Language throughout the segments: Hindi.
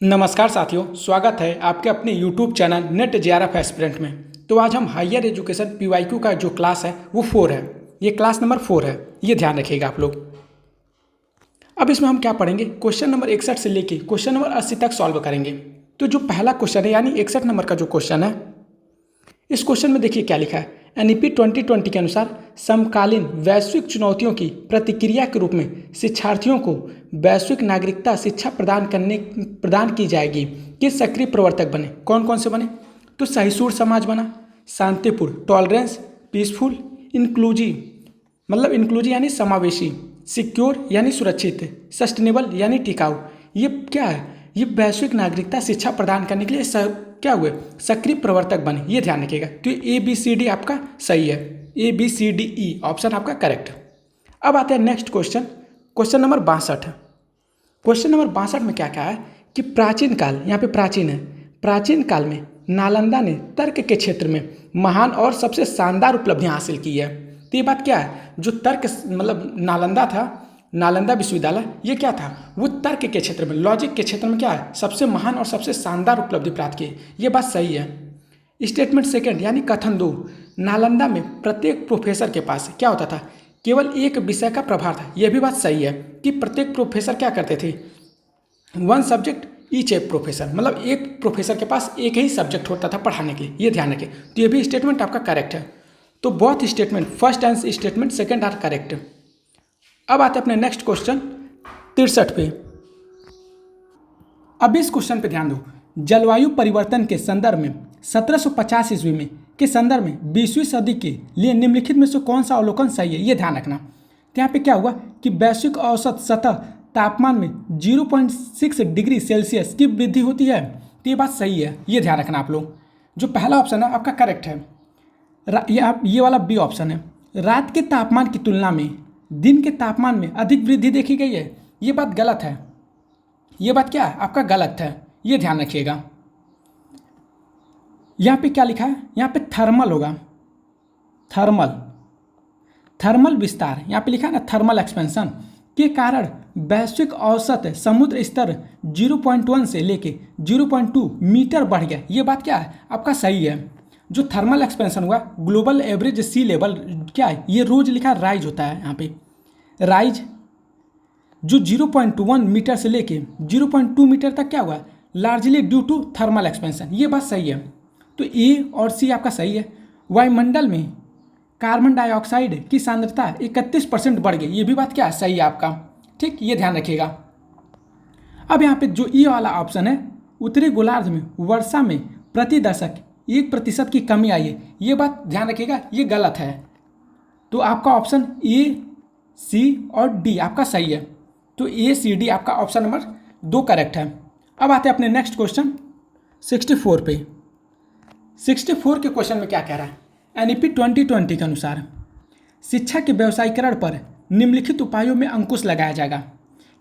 नमस्कार साथियों, स्वागत है आपके अपने YouTube channel net JRF aspirant में। तो आज हम हायर एजुकेशन पीवाईक्यू का जो क्लास है वो 4 है। ये क्लास नंबर 4 है, ये ध्यान रखिएगा आप लोग। अब इसमें हम क्या पढ़ेंगे, क्वेश्चन नंबर 61 से लेके क्वेश्चन नंबर 80 तक सॉल्व करेंगे। तो जो पहला क्वेश्चन है यानी 61 नंबर का जो क्वेश्चन है, इस क्वेश्चन में देखिए क्या लिखा है। एनईपी 2020 के अनुसार समकालीन वैश्विक चुनौतियों की प्रतिक्रिया के रूप में शिक्षार्थियों को वैश्विक नागरिकता शिक्षा प्रदान की जाएगी। किस सक्रिय प्रवर्तक बने? कौन कौन से बने? तो सहिष्णु समाज बना, शांतिपूर्ण टॉलरेंस, पीसफुल, इंक्लूजिव मतलब इंक्लूजिव यानी समावेशी, सिक्योर यानी सुरक्षित, सस्टेनेबल यानी टिकाऊ। ये क्या है? ये वैश्विक नागरिकता शिक्षा प्रदान करने के लिए क्या हुए? सक्रिय प्रवर्तक बने। ये ध्यान रखिएगा। तो ABCD आपका सही है, ABCDE ऑप्शन आपका करेक्ट। अब आते हैं next question, question number 62। Question number 62 में क्या कहा है कि प्राचीन काल, यहाँ पे प्राचीन है, प्राचीन काल में नालंदा ने तर्क के क्षेत्र में महान और सबसे शानदार उपलब्धियां हासिल की है। तो ये बात क्या है? जो तर्क मतलब नालंदा था, नालंदा विश्वविद्यालय, ये क्या था? वो तर्क के क्षेत्र में, लॉजिक के क्षेत्र में क्या है? सबसे महान और सबसे शानदार उपलब्धि प्राप्त की। ये बात सही है। स्टेटमेंट सेकंड यानी कथन 2, नालंदा में प्रत्येक प्रोफेसर के पास क्या होता था? केवल एक विषय का प्रभार था। यह भी बात सही है कि प्रत्येक प्रोफेसर क्या करते थे? वन सब्जेक्ट ईच ए प्रोफेसर, मतलब एक प्रोफेसर के पास एक ही सब्जेक्ट होता था पढ़ाने के लिए। ये ध्यान रखें। तो ये भी स्टेटमेंट आपका करेक्ट है। तो both statement, first and statement second are correct. अब आते हैं अपने नेक्स्ट क्वेश्चन 63 पे। अब इस क्वेश्चन पे ध्यान दो। जलवायु परिवर्तन के संदर्भ में 1750 ईस्वी में के संदर्भ में 20वीं सदी के लिए निम्नलिखित में से कौन सा अवलोकन सही है? ये ध्यान रखना। तो यहाँ पे क्या हुआ कि वैश्विक औसत सतह तापमान में 0.6 डिग्री सेल्सियस की वृद्धि होती है। तो ये बात सही है, ये ध्यान रखना आप लोग। जो पहला ऑप्शन है आपका करेक्ट है, ये वाला बी ऑप्शन है। रात के तापमान की तुलना में दिन के तापमान में अधिक वृद्धि देखी गई है। ये बात गलत है। ये बात क्या है? आपका गलत है, ये ध्यान रखिएगा। यहाँ पे क्या लिखा है? यहाँ पे थर्मल होगा, थर्मल विस्तार, यहाँ पे लिखा है ना थर्मल एक्सपेंशन के कारण वैश्विक औसत समुद्र स्तर 0.1 से लेके 0.2 मीटर बढ़ गया। ये बात क्या है? आपका सही है। जो थर्मल एक्सपेंशन हुआ, ग्लोबल एवरेज सी लेवल क्या है? ये रोज लिखा राइज होता है। यहाँ पे राइज जो 0.1 मीटर से लेके 0.2 मीटर तक क्या हुआ? Largely due to thermal expansion. ये बात सही है। तो ए और सी आपका सही है। वायुमंडल में कार्बन डाइऑक्साइड की सांद्रता 31% बढ़ गई। ये भी बात क्या है? सही है आपका। ठीक, ये ध्यान रखिएगा। अब यहाँ पे जो ई वाला ऑप्शन है, उत्तरी गोलार्ध में वर्षा में प्रति दशक 1% की कमी आई है। ये बात ध्यान रखिएगा, ये गलत है। तो आपका ऑप्शन ए, सी और डी आपका सही है। तो ACD आपका ऑप्शन नंबर 2 करेक्ट है। अब आते हैं अपने नेक्स्ट क्वेश्चन 64 पे। 64 के क्वेश्चन में क्या कह रहा है? एनईपी 2020 के अनुसार शिक्षा के व्यवसायीकरण पर निम्नलिखित उपायों में अंकुश लगाया जाएगा।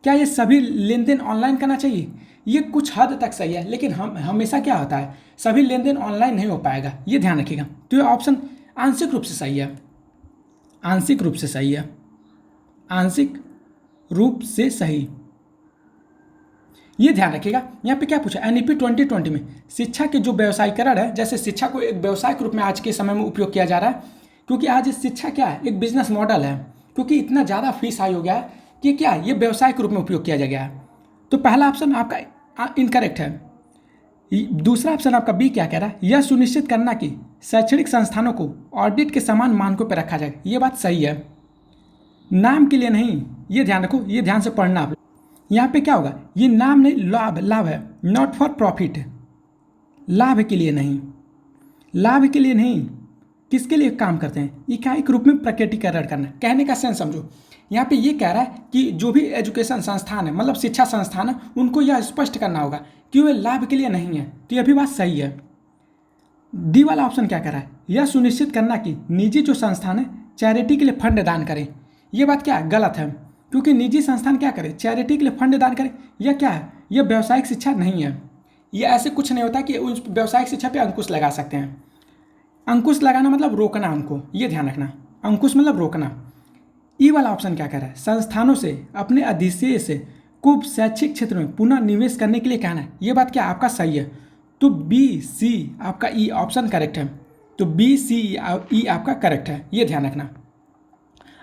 क्या ये सभी लेन देन ऑनलाइन करना चाहिए? ये कुछ हद तक सही है, लेकिन हमेशा क्या होता है, सभी लेन देन ऑनलाइन नहीं हो पाएगा। ये ध्यान रखिएगा। तो ये ऑप्शन आंशिक रूप से सही है, आंशिक रूप से सही है, आंशिक रूप से सही। ये ध्यान रखिएगा। यहाँ पे क्या पूछा? एनईपी 2020 में शिक्षा के जो व्यवसायीकरण है, जैसे शिक्षा को एक व्यवसाय के रूप में आज के समय में उपयोग किया जा रहा है, क्योंकि आज शिक्षा क्या है? एक बिजनेस मॉडल है। क्योंकि इतना ज़्यादा फीस हाई हो गया है कि क्या ये व्यवसाय के रूप में उपयोग किया जा गया है। तो पहला ऑप्शन आपका इनकरेक्ट है। दूसरा ऑप्शन आपका बी क्या कह रहा है? यह सुनिश्चित करना कि शैक्षणिक संस्थानों को ऑडिट के समान मानकों पर रखा जाए। ये बात सही है, नाम के लिए नहीं। ये ध्यान रखो, ये ध्यान से पढ़ना आप। यहाँ पे क्या होगा? ये नाम नहीं, लाभ है, नॉट फॉर प्रॉफिट। लाभ के लिए नहीं, लाभ के लिए नहीं। किसके लिए काम करते हैं? इकाई रूप में प्रकटीकरण करना। कहने का सेंस समझो। यहाँ पे ये कह रहा है कि जो भी एजुकेशन संस्थान है, मतलब शिक्षा संस्थान है, उनको यह स्पष्ट करना होगा कि वे लाभ के लिए नहीं है। तो यह भी बात सही है। डी वाला ऑप्शन क्या कह रहा है? यह सुनिश्चित करना कि निजी जो संस्थान है चैरिटी के लिए फंड दान करें। यह बात क्या है? गलत है। क्योंकि निजी संस्थान क्या करे? चैरिटी के लिए फंड दान करे। यह क्या है? यह व्यावसायिक शिक्षा नहीं है। यह ऐसे कुछ नहीं होता कि उस व्यावसायिक शिक्षा पे अंकुश लगा सकते हैं। अंकुश लगाना मतलब रोकना उनको, ये ध्यान रखना। अंकुश मतलब रोकना। ई वाला ऑप्शन क्या कह रहा है? संस्थानों से अपने अधिशेष को शैक्षिक क्षेत्र में पुनः निवेश करने के लिए कहना है। ये बात क्या आपका सही है। तो बी सी आपका ई ऑप्शन करेक्ट है। तो बी सी ई आपका करेक्ट है, ये ध्यान रखना।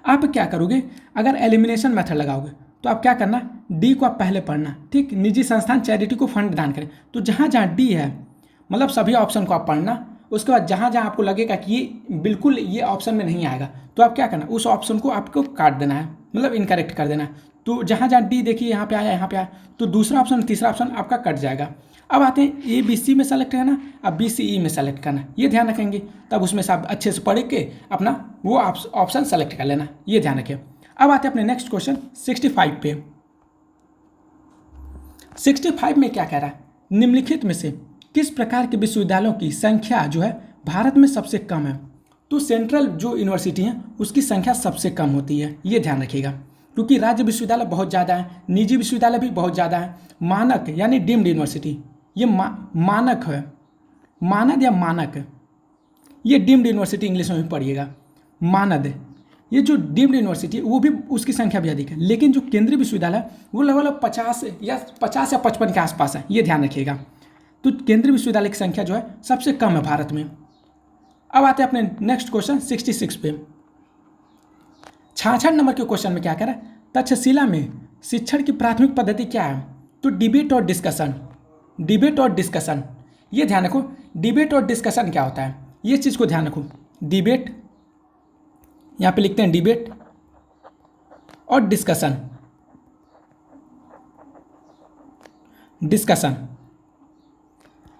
आप क्या करोगे, अगर एलिमिनेशन मेथड लगाओगे तो आप क्या करना, डी को आप पहले पढ़ना, ठीक। निजी संस्थान चैरिटी को फंड दान करें, तो जहाँ जहाँ डी है मतलब सभी ऑप्शन को आप पढ़ना। उसके बाद जहाँ जहाँ आपको लगेगा कि ये बिल्कुल ये ऑप्शन में नहीं आएगा तो आप क्या करना, उस ऑप्शन को आपको काट देना है, मतलब इनकरेक्ट कर देना है। तो जहाँ जहाँ डी देखिए यहाँ पे आया, यहाँ पे आया, तो दूसरा ऑप्शन तीसरा ऑप्शन आपका कट जाएगा। अब आते हैं ए बी सी में सेलेक्ट करना, अब बी सी ई में सेलेक्ट करना, ये ध्यान रखेंगे। तब उसमें से आप अच्छे से पढ़ के अपना वो ऑप्शन सेलेक्ट कर लेना, ये ध्यान रखें। अब आते हैं अपने नेक्स्ट क्वेश्चन 65 पे। 65 में क्या कह रहा है, निम्नलिखित में से किस प्रकार के विश्वविद्यालयों की संख्या जो है भारत में सबसे कम है। तो सेंट्रल जो यूनिवर्सिटी हैं उसकी संख्या सबसे कम होती है, ये ध्यान रखिएगा। क्योंकि राज्य विश्वविद्यालय बहुत ज़्यादा है, निजी विश्वविद्यालय भी बहुत ज़्यादा है। मानक यानी डीम्ड यूनिवर्सिटी, ये मानक है, मानद या मानक, ये डीम्ड यूनिवर्सिटी इंग्लिश में भी पढ़िएगा, मानद। ये जो डीम्ड यूनिवर्सिटी वो भी उसकी संख्या भी अधिक है, लेकिन जो केंद्रीय विश्वविद्यालय है वो लगभग 50 या 55 के आसपास है, ये ध्यान रखिएगा। तो केंद्रीय विश्वविद्यालय की संख्या जो है सबसे कम है भारत में। अब आते हैं अपने नेक्स्ट क्वेश्चन 66 पे। 66 नंबर के क्वेश्चन में क्या कह रहा है, तक्षशिला में शिक्षण की प्राथमिक पद्धति क्या है। तो डिबेट और डिस्कशन, डिबेट और डिस्कशन, ये ध्यान रखो। डिबेट और डिस्कशन क्या होता है, ये चीज़ को ध्यान रखो। डिबेट, यहाँ पे लिखते हैं डिबेट और डिस्कशन, डिस्कशन।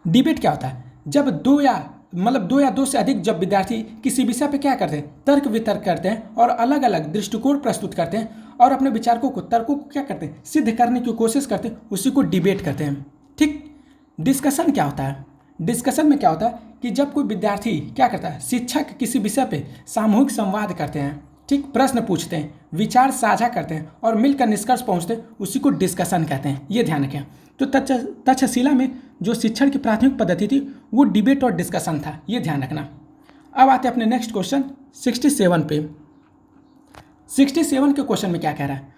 डिबेट क्या होता है, जब दो या दो से अधिक जब विद्यार्थी किसी विषय पे क्या करते हैं, तर्क वितर्क करते हैं और अलग अलग दृष्टिकोण प्रस्तुत करते हैं और अपने विचारों को तर्कों को क्या करते हैं, सिद्ध करने की कोशिश करते हैं, उसी को डिबेट करते हैं, ठीक। डिस्कशन क्या होता है, डिस्कशन में क्या होता है कि जब कोई विद्यार्थी क्या करता है, शिक्षक किसी विषय पे सामूहिक संवाद करते हैं, ठीक, प्रश्न पूछते हैं, विचार साझा करते हैं और मिलकर निष्कर्ष पहुंचते हैं, उसी को डिस्कशन कहते हैं, ये ध्यान रखें। तो तक्षशिला में जो शिक्षण की प्राथमिक पद्धति थी वो डिबेट और डिस्कशन था, ये ध्यान रखना। अब आते हैं अपने नेक्स्ट क्वेश्चन 67 पे। 67 के क्वेश्चन में क्या कह रहा है,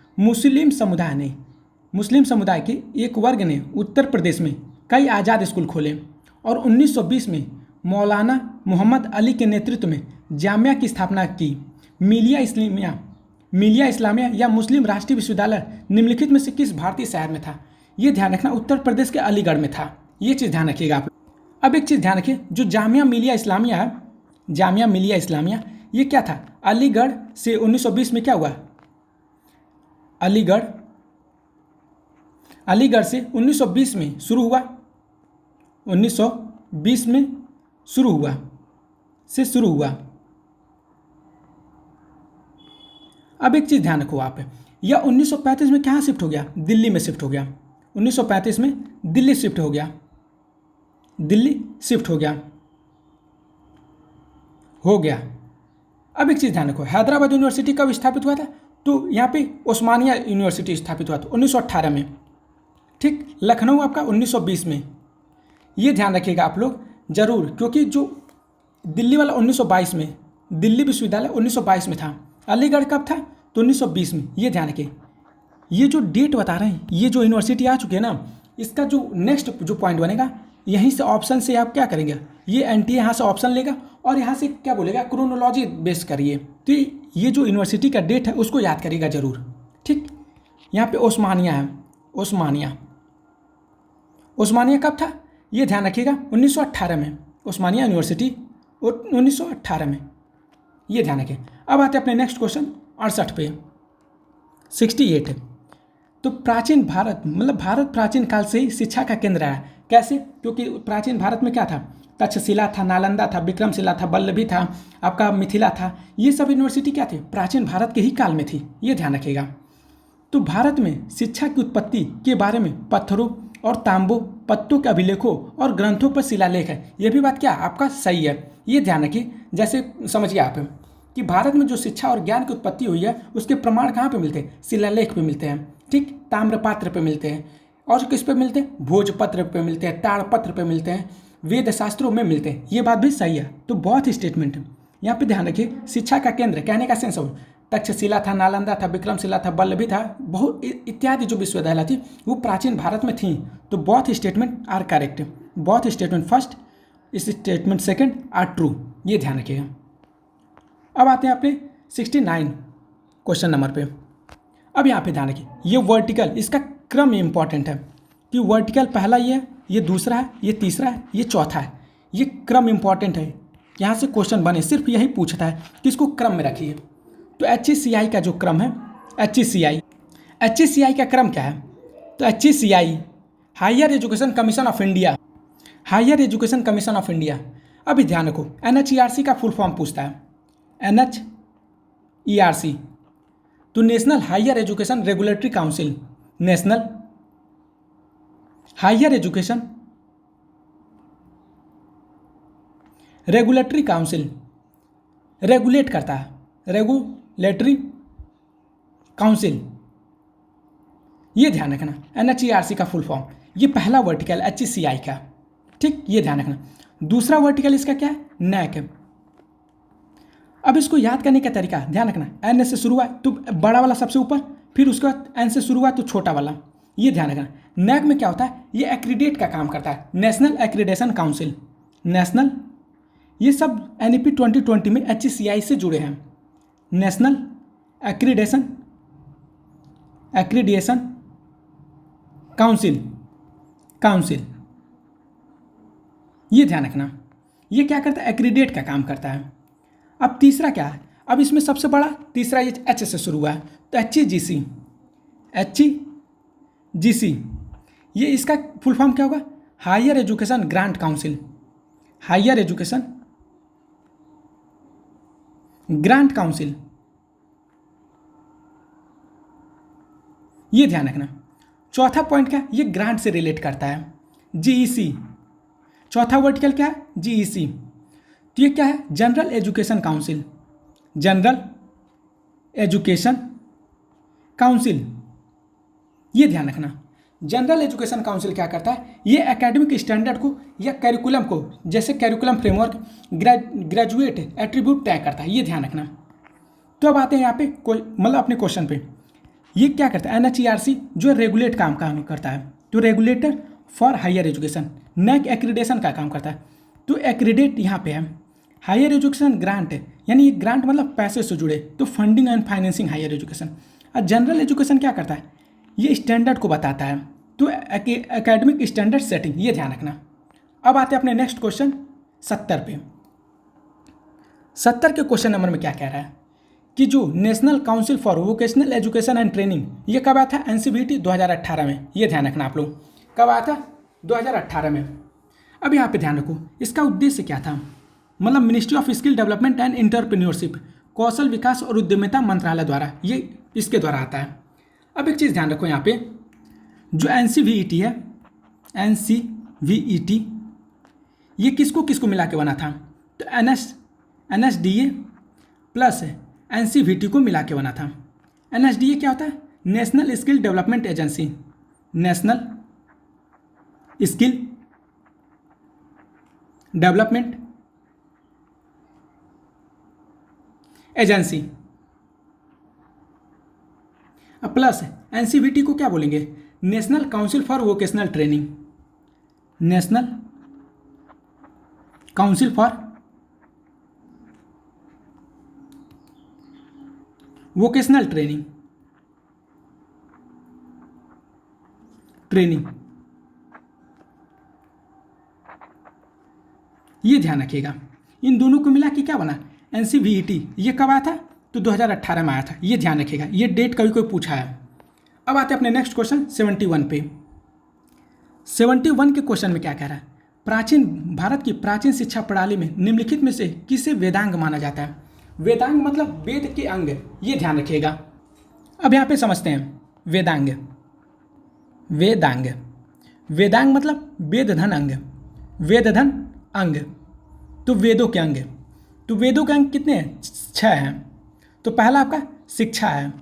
मुस्लिम समुदाय के एक वर्ग ने उत्तर प्रदेश में कई आज़ाद स्कूल खोले और 1920 में मौलाना मोहम्मद अली के नेतृत्व में जामिया की स्थापना की। मिलिया इस्लामिया या मुस्लिम राष्ट्रीय विश्वविद्यालय निम्नलिखित में से किस भारतीय शहर में था। ये ध्यान रखना, उत्तर प्रदेश के अलीगढ़ में था, ये चीज़ ध्यान रखिएगा आप। अब एक चीज़ ध्यान रखिए, जो जामिया मिलिया इस्लामिया है, जामिया मिलिया इस्लामिया, ये क्या था, अलीगढ़ से 1920 में क्या हुआ, अलीगढ़ से 1920 में शुरू हुआ, 1920 में शुरू हुआ। अब एक चीज़ ध्यान रखो आप, यह 1935 में कहाँ शिफ्ट हो गया, दिल्ली में शिफ्ट हो गया। 1935 में दिल्ली शिफ्ट हो गया, अब एक चीज़ ध्यान रखो, हैदराबाद यूनिवर्सिटी कब स्थापित हुआ था, तो यहाँ पे ओस्मानिया यूनिवर्सिटी स्थापित हुआ था 1918 में, ठीक। लखनऊ आपका 1920 में, ये ध्यान रखिएगा आप लोग जरूर, क्योंकि जो दिल्ली वाला 1922 में, दिल्ली विश्वविद्यालय 1922 में था, अलीगढ़ कब था, तो 1920 में, ये ध्यान रखिए। ये जो डेट बता रहे हैं, ये जो यूनिवर्सिटी आ चुकी है ना, इसका जो नेक्स्ट जो पॉइंट बनेगा, यहीं से ऑप्शन से आप क्या करेंगे, ये एनटीए यहाँ से ऑप्शन लेगा और यहाँ से क्या बोलेगा, क्रोनोलॉजी बेस करिए। तो ये जो यूनिवर्सिटी का डेट है उसको याद करिएगा जरूर, ठीक। यहाँ पे ओस्मानिया है, ओस्मानिया कब था, ये ध्यान रखिएगा 1918 में, ओस्मानिया यूनिवर्सिटी 1918 में, ये ध्यान रखें। अब आते हैं अपने नेक्स्ट क्वेश्चन 68 पे। 68 तो प्राचीन भारत, मतलब भारत प्राचीन काल से ही शिक्षा का केंद्र रहा है। कैसे, क्योंकि प्राचीन भारत में क्या था, तक्षशिला था, नालंदा था, विक्रमशिला था, वल्लभी था, आपका मिथिला था, ये सब यूनिवर्सिटी क्या थे, प्राचीन भारत के ही काल में थी, ये ध्यान रखिएगा। तो भारत में शिक्षा की उत्पत्ति के बारे में पत्थरों और तांबों पत्तों के अभिलेखों और ग्रंथों पर शिलालेख है, ये भी बात क्या आपका सही है, ये ध्यान रखिए। जैसे समझिए आप कि भारत में जो शिक्षा और ज्ञान की उत्पत्ति हुई है उसके प्रमाण कहाँ पे मिलते हैं, शिलालेख पे मिलते हैं, ठीक, ताम्रपात्र पे मिलते हैं, और किस पे मिलते हैं, भोजपत्र पे मिलते हैं, ताड़पत्र पे मिलते हैं, वेद शास्त्रों में मिलते हैं, ये बात भी सही है। तो बहुत ही स्टेटमेंट है यहाँ पे ध्यान रखिए। शिक्षा का केंद्र कहने का सेंस हो, तक्षशिला था, नालंदा था, विक्रमशिला था, बल्लभी था, बहुत इत्यादि जो विश्वविद्यालय थी वो प्राचीन भारत में थी। तो both statement are correct, both statement first, इस स्टेटमेंट सेकंड आर ट्रू, ये ध्यान रखिएगा। अब आते हैं अपने 69 क्वेश्चन नंबर पे। अब यहाँ पे ध्यान रखिए, ये वर्टिकल, इसका क्रम इंपॉर्टेंट है कि वर्टिकल पहला ये दूसरा है, ये तीसरा है, ये चौथा है, ये क्रम इंपॉर्टेंट है। यहाँ से क्वेश्चन बने सिर्फ यही पूछता है कि इसको क्रम में रखिए। तो HECI का जो क्रम है, HECI का क्रम क्या है? तो HECI higher education commission of India, higher education commission of India. अभी ध्यान रखो, NHERC का फुल फॉर्म पूछता है, NHERC तो national higher education regulatory council, national higher education regulatory council, regulate करता है, रेगुलेटरी काउंसिल, ये ध्यान रखना। NHERC का फुल फॉर्म, ये पहला वर्टिकल HECI का, ठीक, ये ध्यान रखना। दूसरा वर्टिकल इसका क्या है? NAC। अब इसको याद करने का तरीका ध्यान रखना, N से शुरू हुआ तो बड़ा वाला सबसे ऊपर, फिर उसके बाद N से शुरू हुआ तो छोटा वाला, ये ध्यान रखना। NAC में क्या होता है? ये एक्रीडेट का काम करता है, नेशनल एक्रीडेशन काउंसिल, नेशनल, ये सब NEP 2020 में HECI से जुड़े हैं, नेशनल एक्रीडेशन काउंसिल, ये ध्यान रखना। ये क्या करता है? एक्रीडेट का काम करता है। अब तीसरा क्या है? अब इसमें सबसे बड़ा तीसरा ये H से शुरू हुआ है, तो HEGC, ये इसका फुल फॉर्म क्या होगा? Higher education grant council, higher education grant council, ये ध्यान रखना। चौथा पॉइंट क्या? ये ग्रांट से रिलेट करता है, GEC, चौथा वर्टिकल क्या है? GEC, तो ये क्या है? General education council, general education council, ये ध्यान रखना। जनरल एजुकेशन काउंसिल क्या करता है? ये एकेडमिक स्टैंडर्ड को या करिकुलम को, जैसे करिकुलम फ्रेमवर्क, ग्रेजुएट एट्रीब्यूट तय करता है, ये ध्यान रखना। तो अब आते हैं यहाँ पे मतलब अपने क्वेश्चन पे, ये क्या करता है? NHERC जो रेगुलेट काम करता है, तो regulator for higher education, NAC accreditation का काम करता है। तो एक्रीडेट यहाँ पे है, हायर एजुकेशन ग्रांट है, यानी ये ग्रांट मतलब पैसे से जुड़े, तो funding and financing higher education. और जनरल एजुकेशन क्या करता है? ये स्टैंडर्ड को बताता है, तो एकेडमिक स्टैंडर्ड सेटिंग, ये ध्यान रखना। अब आते हैं अपने नेक्स्ट क्वेश्चन 70 पे। 70 के क्वेश्चन नंबर में क्या कह रहा है कि जो national council for vocational education and training, ये कब आया था? NCVT 2018 में, ये ध्यान रखना आप लोग, कब आया था? 2018 में। अब यहाँ पे ध्यान रखो, इसका उद्देश्य क्या था? मतलब ministry of skill development and entrepreneurship, कौशल विकास और उद्यमिता मंत्रालय द्वारा, ये इसके द्वारा आता है। अब एक चीज़ ध्यान रखो, यहाँ पे जो NCVET है, NCVET, ये किसको किसको मिला के बना था? तो NSDA प्लस NCVT को मिला के बना था। NSDA क्या होता है? National skill development agency, national skill development agency, plus NCVT को क्या बोलेंगे? National council for vocational training, national council for vocational training, ये ध्यान रखिएगा। इन दोनों को मिला के क्या बना? NCVET। ये कब आया था? तो 2018 में आया था, ये ध्यान रखिएगा, ये डेट कभी कोई पूछा है। अब आते हैं अपने नेक्स्ट क्वेश्चन 71 पे। 71 के क्वेश्चन में क्या कह रहा है? भारत की प्राचीन शिक्षा प्रणाली में निम्नलिखित में से किसे वेदांग माना जाता है? वेदांग मतलब वेद के अंग, ये ध्यान रखिएगा। अब यहाँ पे समझते हैं वेदांग, वेदांग मतलब वेदधन अंग, वेदधन अंग, तो वेदों के अंग। तो वेदों के अंग कितने हैं? 6 हैं। तो पहला आपका शिक्षा है,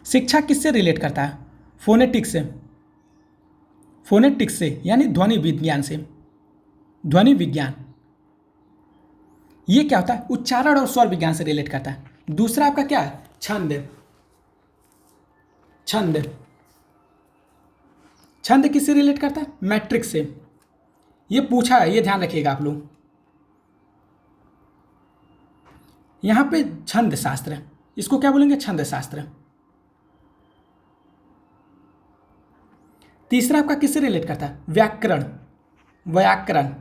शिक्षा किससे रिलेट करता है? फोनेटिक्स से, यानी ध्वनि विज्ञान से, ध्वनि विज्ञान, ये क्या होता है, उच्चारण और स्वर विज्ञान से रिलेट करता है। दूसरा आपका क्या है, छंद। छंद, छंद किससे रिलेट करता है, मैट्रिक से। ये पूछा है, ये ध्यान रखिएगा आप लोग। यहां पे छंद शास्त्र, इसको क्या बोलेंगे, छंद शास्त्र। तीसरा आपका किससे रिलेट करता है, व्याकरण, व्याकरण।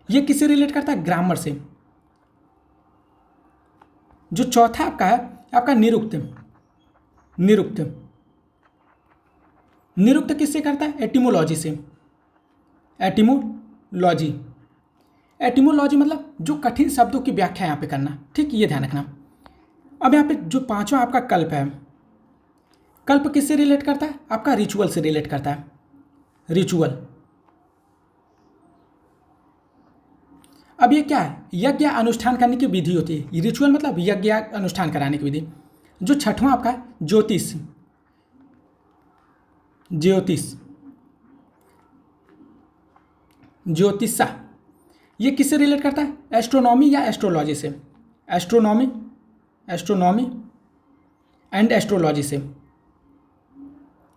ये किससे रिलेट करता है, ग्रामर से। जो चौथा आपका है, आपका निरुक्त। निरुक्त, निरुक्त किससे करता है, एटिमोलॉजी से। एटिमोलॉजी, एटिमोलॉजी मतलब जो कठिन शब्दों की व्याख्या यहाँ पे करना, ठीक, ये ध्यान रखना। अब यहाँ पे जो पांचवा आपका कल्प है, कल्प किससे रिलेट करता है, आपका रिचुअल से रिलेट करता है, रिचुअल। अब ये क्या है, यज्ञ अनुष्ठान करने की विधि होती है। रिचुअल मतलब यज्ञ अनुष्ठान कराने की विधि। जो छठवां आपका है, ज्योतिष, ज्योतिष, ज्योतिषा। ये किससे रिलेट करता है, एस्ट्रोनॉमी या एस्ट्रोलॉजी से। एस्ट्रोनॉमी, एस्ट्रोनॉमी एंड एस्ट्रोलॉजी से,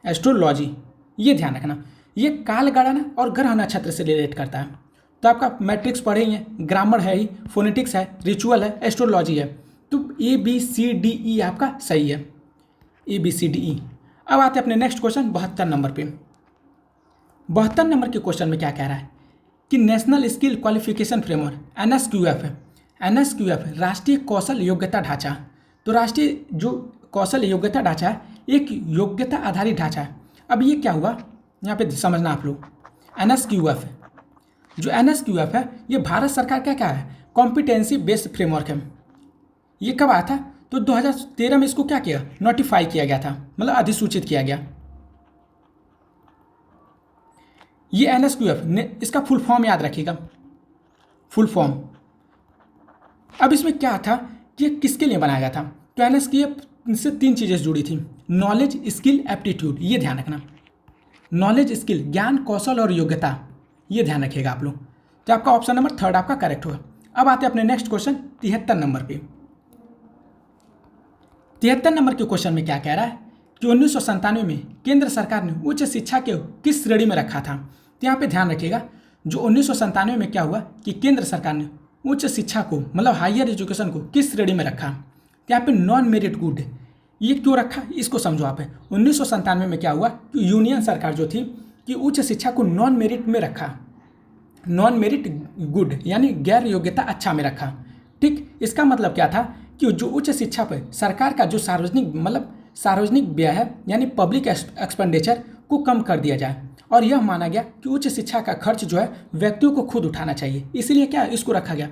एस्ट्रोलॉजी, ये ध्यान रखना। ये काल गणना और ग्रह नक्षत्र से रिलेट करता है। तो आपका मैट्रिक्स पढ़े ही है, ग्रामर है ही, फोनेटिक्स है, रिचुअल है, एस्ट्रोलॉजी है। तो ABCDE आपका सही है, ABCDE। अब आते हैं अपने नेक्स्ट क्वेश्चन 72 नंबर पे। 72 नंबर के क्वेश्चन में क्या कह रहा है कि national skill qualification framework, NSQF है। NSQF राष्ट्रीय कौशल योग्यता ढांचा। तो राष्ट्रीय जो कौशल योग्यता ढांचा है, एक योग्यता आधारित ढांचा है। अब ये क्या हुआ, यहाँ पे समझना आप लोग। NSQF, जो NSQF है, ये भारत सरकार का क्या है, कॉम्पिटेंसी बेस्ड फ्रेमवर्क है। ये कब आया था, तो 2013 में इसको क्या किया, नोटिफाई किया गया था, मतलब अधिसूचित किया गया। ये NSQF ने, इसका फुल फॉर्म याद रखिएगा, फुल फॉर्म। अब इसमें क्या था कि ये किसके लिए बनाया गया था, तो NSQF से 3 चीज़ें जुड़ी थी, नॉलेज, स्किल, एप्टीट्यूड, ये ध्यान रखना। नॉलेज, स्किल, ज्ञान, कौशल और योग्यता, ये ध्यान रखिएगा आप लोग। तो आपका ऑप्शन नंबर 3 आपका करेक्ट होगा। अब आते हैं अपने नेक्स्ट क्वेश्चन 73 नंबर पे। 73 नंबर के क्वेश्चन में क्या कह रहा है कि 1997 में केंद्र सरकार ने उच्च शिक्षा के किस श्रेणी में रखा था। तो यहाँ पे ध्यान रखिएगा, जो 1997 में क्या हुआ कि केंद्र सरकार ने उच्च शिक्षा को, मतलब हायर एजुकेशन को, किस श्रेणी में रखा। तो यहाँ पे नॉन मेरिट गुड, ये क्यों रखा, इसको समझो आप। 1997 में क्या हुआ कि यूनियन सरकार जो थी कि उच्च शिक्षा को नॉन मेरिट में रखा, नॉन मेरिट गुड यानी गैर योग्यता अच्छा में रखा, ठीक। इसका मतलब क्या था कि जो उच्च शिक्षा पर सरकार का जो सार्वजनिक, मतलब सार्वजनिक व्यय है, यानी पब्लिक एक्सपेंडिचर को कम कर दिया जाए। और यह माना गया कि उच्च शिक्षा का खर्च जो है व्यक्तियों को खुद उठाना चाहिए, इसलिए क्या इसको रखा गया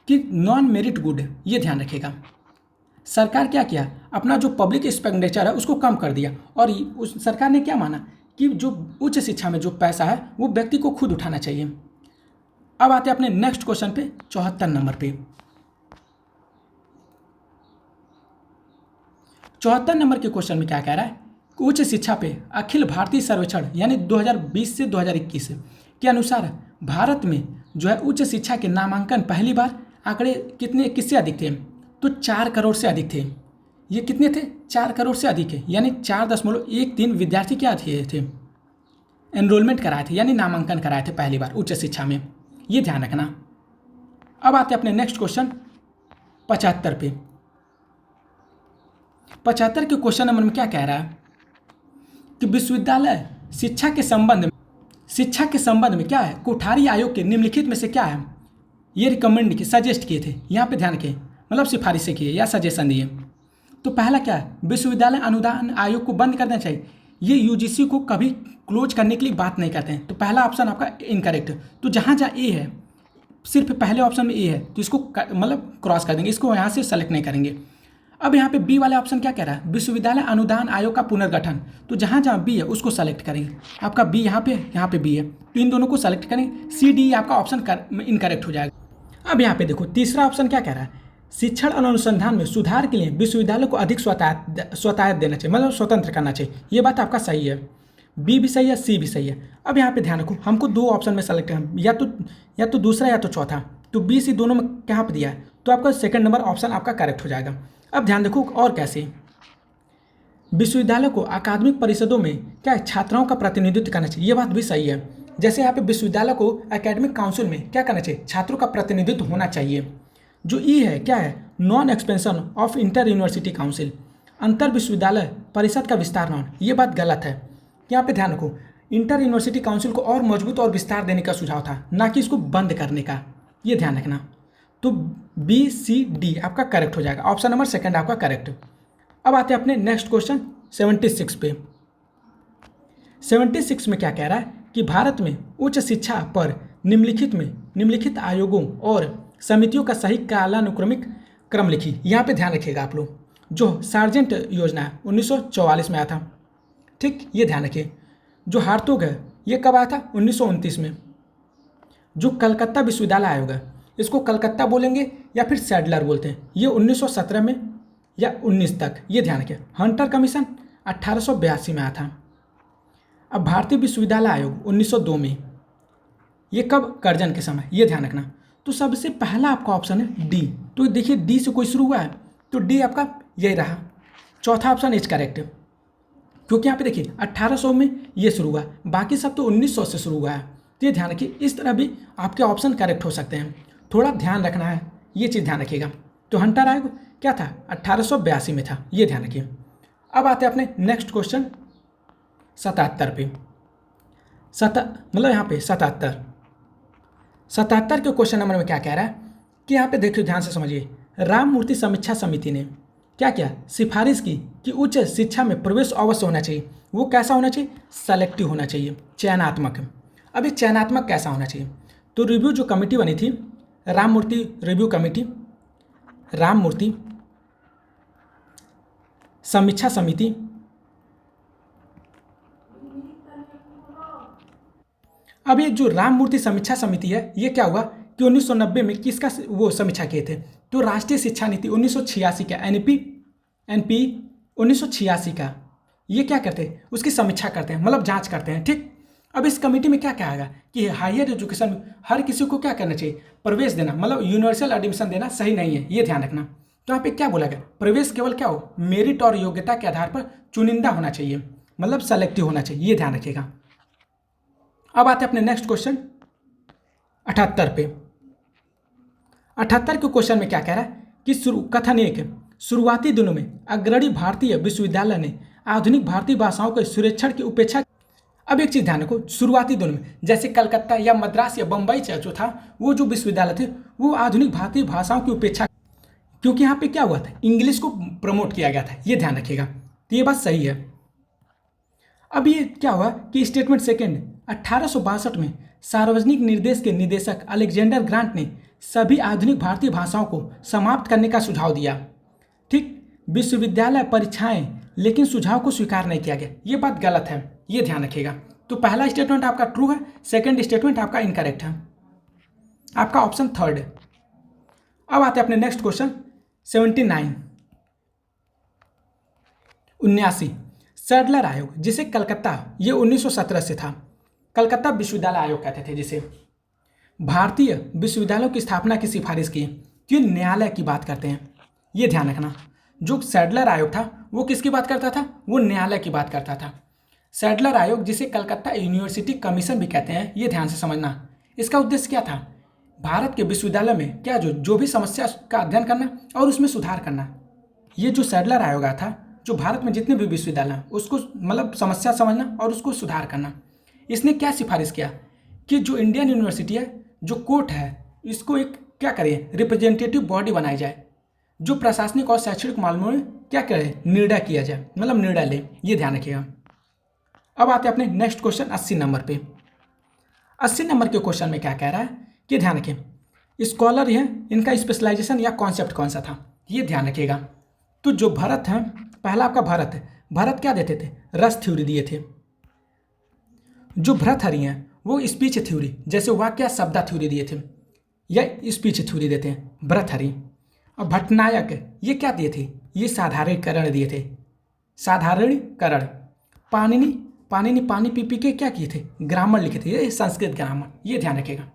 कि नॉन मेरिट गुड। ये ध्यान रखिएगा, सरकार क्या किया, अपना जो पब्लिक एक्सपेंडिचर है उसको कम कर दिया, और उस सरकार ने क्या माना कि जो उच्च शिक्षा में जो पैसा है वो व्यक्ति को खुद उठाना चाहिए। अब आते हैं अपने नेक्स्ट क्वेश्चन पे 74 नंबर पे। 74 नंबर के क्वेश्चन में क्या कह रहा है, उच्च शिक्षा पे अखिल भारतीय सर्वेक्षण यानी 2020 से 2021 के अनुसार भारत में जो है उच्च शिक्षा के नामांकन पहली बार आंकड़े कितने, किससे अधिक थे, तो 4 करोड़ से अधिक थे। ये कितने थे, 4 करोड़ से अधिक है, यानी 4.13 विद्यार्थी क्या थे, एनरोलमेंट कराए थे, यानी नामांकन कराए थे पहली बार उच्च शिक्षा में, ये ध्यान रखना। अब आते हैं अपने नेक्स्ट क्वेश्चन 75 पे। 75 के क्वेश्चन नंबर में क्या कह रहा है कि विश्वविद्यालय शिक्षा के संबंध में क्या है, कोठारी आयोग के निम्नलिखित में से क्या है, ये रिकमेंड किए, सजेस्ट किए थे, यहाँ पे ध्यान रखें, मतलब सिफारिशें किए या सजेशन दिए। तो पहला क्या है, विश्वविद्यालय अनुदान आयोग को बंद कर देना चाहिए। ये यूजीसी को कभी क्लोज करने के लिए बात नहीं करते हैं, तो पहला ऑप्शन आपका इनकरेक्ट। तो जहाँ जहाँ ए है, सिर्फ पहले ऑप्शन में ए है, तो इसको मतलब क्रॉस कर देंगे, इसको यहाँ से सेलेक्ट नहीं करेंगे। अब यहाँ पे बी वाला ऑप्शन क्या कह रहा है, विश्वविद्यालय अनुदान आयोग का पुनर्गठन, तो जहाँ जहाँ बी है उसको सेलेक्ट करेंगे। आपका बी यहाँ पे बी है, तो इन दोनों को सेलेक्ट करेंगे। सी डी आपका ऑप्शन इनकरेक्ट हो जाएगा। अब यहाँ पे देखो तीसरा ऑप्शन क्या कह रहा है, शिक्षण और अनुसंधान में सुधार के लिए विश्वविद्यालय को अधिक स्वतायत देना चाहिए, मतलब स्वतंत्र करना चाहिए। ये बात आपका सही है। बी भी सही है, सी भी सही है। अब यहाँ पे ध्यान रखो, हमको दो ऑप्शन में सेलेक्ट करना, या तो दूसरा या तो चौथा। तो बी सी दोनों में कहाँ पे दिया है, तो आपका सेकंड नंबर ऑप्शन आपका करेक्ट हो जाएगा। अब ध्यान देखो और कैसे, विश्वविद्यालय को अकादमिक परिषदों में क्या है, छात्राओं का प्रतिनिधित्व करना चाहिए, ये बात भी सही है। जैसे यहाँ पे विश्वविद्यालय को एकेडमिक काउंसिल में क्या करना चाहिए, छात्रों का प्रतिनिधित्व होना चाहिए। जो ई है क्या है, non expansion of inter university council, अंतर विश्वविद्यालय परिषद का विस्तार न, ये बात गलत है। यहाँ पे ध्यान रखो, इंटर यूनिवर्सिटी काउंसिल को और मजबूत और विस्तार देने का सुझाव था, ना कि इसको बंद करने का, ये ध्यान रखना। तो बी सी डी आपका करेक्ट हो जाएगा, ऑप्शन नंबर सेकंड आपका करेक्ट। अब आते हैं अपने नेक्स्ट क्वेश्चन 76 पे। 76 में क्या कह रहा है कि भारत में उच्च शिक्षा पर निम्नलिखित आयोगों और समितियों का सही कालानुक्रमिक क्रम लिखी। यहाँ पे ध्यान रखिएगा आप लोग, जो सार्जेंट योजना है 1944 में आया था, ठीक, ये ध्यान रखिए। जो हार्थोग है ये कब आया था, 1929 में। जो कलकत्ता विश्वविद्यालय आयोग है, इसको कलकत्ता बोलेंगे या फिर सैडलर बोलते हैं, ये 1917 में या 19 तक, ये ध्यान रखिए। हंटर कमीशन 1882 में आया था। अब भारतीय विश्वविद्यालय आयोग 1902 में, ये कब, कर्जन के समय, ये ध्यान रखना। तो सबसे पहला आपका ऑप्शन है डी, तो देखिए डी से कोई शुरू हुआ है तो डी आपका यही रहा। चौथा ऑप्शन इज करेक्ट, क्योंकि यहाँ पे देखिए 1800 में ये शुरू हुआ, बाकी सब तो 1900 से शुरू हुआ है। तो ये ध्यान रखिए, इस तरह भी आपके ऑप्शन करेक्ट हो सकते हैं, थोड़ा ध्यान रखना है, ये चीज़ ध्यान रखिएगा। तो हंटर आयोग क्या था, 1882 में था, ये ध्यान रखिए। अब आते हैं अपने नेक्स्ट क्वेश्चन 77 पे। मतलब यहाँ पे 77 के क्वेश्चन नंबर में क्या कह रहा है कि यहाँ पे देखिए ध्यान से समझिए, राममूर्ति समीक्षा समिति ने क्या क्या सिफारिश की कि उच्च शिक्षा में प्रवेश अवश्य होना चाहिए। वो कैसा होना चाहिए, सेलेक्टिव होना चाहिए, चयनात्मक। अब ये चयनात्मक कैसा होना चाहिए, तो रिव्यू जो कमेटी बनी थी, राममूर्ति रिव्यू कमेटी, राममूर्ति समीक्षा समिति, अब ये जो राममूर्ति समीक्षा समिति है, ये क्या हुआ कि 1990 में किसका वो समीक्षा किए थे, तो राष्ट्रीय शिक्षा नीति 1986 का, एनपी 1986 का, ये क्या करते हैं, उसकी समीक्षा करते हैं, मतलब जांच करते हैं, ठीक। अब इस कमेटी में क्या कहा गया कि हायर एजुकेशन में हर किसी को क्या करना चाहिए, प्रवेश देना, मतलब यूनिवर्सल एडमिशन देना सही नहीं है, ये ध्यान रखना। तो यहाँ पे क्या बोला गया, प्रवेश केवल क्या हो, मेरिट और योग्यता के आधार पर चुनिंदा होना चाहिए, मतलब सेलेक्टिव होना चाहिए, ये ध्यान रखिएगा। अब आते हैं अपने नेक्स्ट क्वेश्चन 78 पे। 78 के क्वेश्चन में क्या कह रहा है कि कथन एक, शुरुआती दिनों में अग्रणी भारतीय विश्वविद्यालय ने आधुनिक भारतीय भाषाओं के सुरक्षण की उपेक्षा। अब एक चीज ध्यान रखो, शुरुआती दिनों में जैसे कलकत्ता या मद्रास या बम्बई जो था, वो जो विश्वविद्यालय थे वो आधुनिक भारतीय भाषाओं की उपेक्षा, क्योंकि यहाँ पे क्या हुआ था, इंग्लिश को प्रमोट किया गया था, ये ध्यान रखिएगा। तो ये बात सही है। अब ये क्या हुआ कि स्टेटमेंट सेकेंड 1862 में सार्वजनिक निर्देश के निदेशक अलेक्जेंडर ग्रांट ने सभी आधुनिक भारतीय भाषाओं को समाप्त करने का सुझाव दिया, ठीक। विश्वविद्यालय परीक्षाएं, लेकिन सुझाव को स्वीकार नहीं किया गया, ये बात गलत है, ये ध्यान रखिएगा। तो पहला स्टेटमेंट आपका ट्रू है, सेकंड स्टेटमेंट आपका इनकरेक्ट है, आपका ऑप्शन थर्ड है। अब आते हैं अपने नेक्स्ट क्वेश्चन 79 79 सैडलर आयोग, जिसे कलकत्ता, ये 1917 से था, कलकत्ता विश्वविद्यालय आयोग कहते थे जिसे, भारतीय विश्वविद्यालयों की स्थापना की सिफारिश की, तो ये न्यायालय की बात करते हैं, ये ध्यान रखना। जो सैडलर आयोग था वो किसकी बात करता था, वो न्यायालय की बात करता था। सैडलर आयोग, जिसे कलकत्ता यूनिवर्सिटी कमीशन भी कहते हैं, ये ध्यान से समझना। इसका उद्देश्य क्या था, भारत के विश्वविद्यालय में क्या जो भी समस्या का अध्ययन करना और उसमें सुधार करना। ये जो सैडलर आयोग था, जो भारत में जितने भी विश्वविद्यालय हैं उसको मतलब समस्या समझना और उसको सुधार करना। इसने क्या सिफारिश किया कि जो इंडियन यूनिवर्सिटी है, जो कोर्ट है, इसको एक क्या करें, रिप्रेजेंटेटिव बॉडी बनाई जाए, जो प्रशासनिक और शैक्षणिक मामलों में क्या करे, निर्णय किया जाए, मतलब निर्णय ले, ये ध्यान रखिएगा। अब आते हैं अपने नेक्स्ट क्वेश्चन 80 नंबर पे। 80 नंबर के क्वेश्चन में क्या कह रहा है कि ध्यान रखें, स्कॉलर है, इनका स्पेशलाइजेशन या कॉन्सेप्ट कौन सा था, ये ध्यान रखिएगा। तो जो भरत है, पहला आपका भरत है, भरत क्या देते थे, रस थ्योरी दिए थे। जो भर्तृहरि हैं वो स्पीच थ्योरी, जैसे वाक्य शब्दा थ्योरी दिए थे, या स्पीच थ्योरी देते हैं भर्तृहरि। और भट्टनायक ये क्या दिए थे, ये साधारणीकरण दिए थे, साधारणीकरण। पाणिनि पानी ने पानी पी पी के क्या किए थे, ग्रामर लिखे थे, ये संस्कृत ग्रामर, ये ध्यान रखिएगा।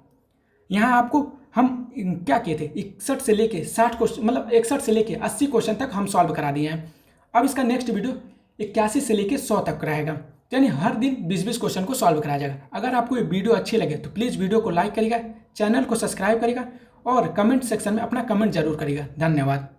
यहाँ आपको हम क्या किए थे, 61 से लेके 60 क्वेश्चन, मतलब 61 से लेके 80 क्वेश्चन तक हम सॉल्व करा दिए हैं। अब इसका नेक्स्ट वीडियो 81 से लेके 100 तक रहेगा, यानी हर दिन 20-20 क्वेश्चन को सॉल्व कराया जाएगा। अगर आपको ये वीडियो अच्छी लगे तो प्लीज़ वीडियो को लाइक करिएगा, चैनल को सब्सक्राइब करिएगा और कमेंट सेक्शन में अपना कमेंट जरूर करिएगा। धन्यवाद।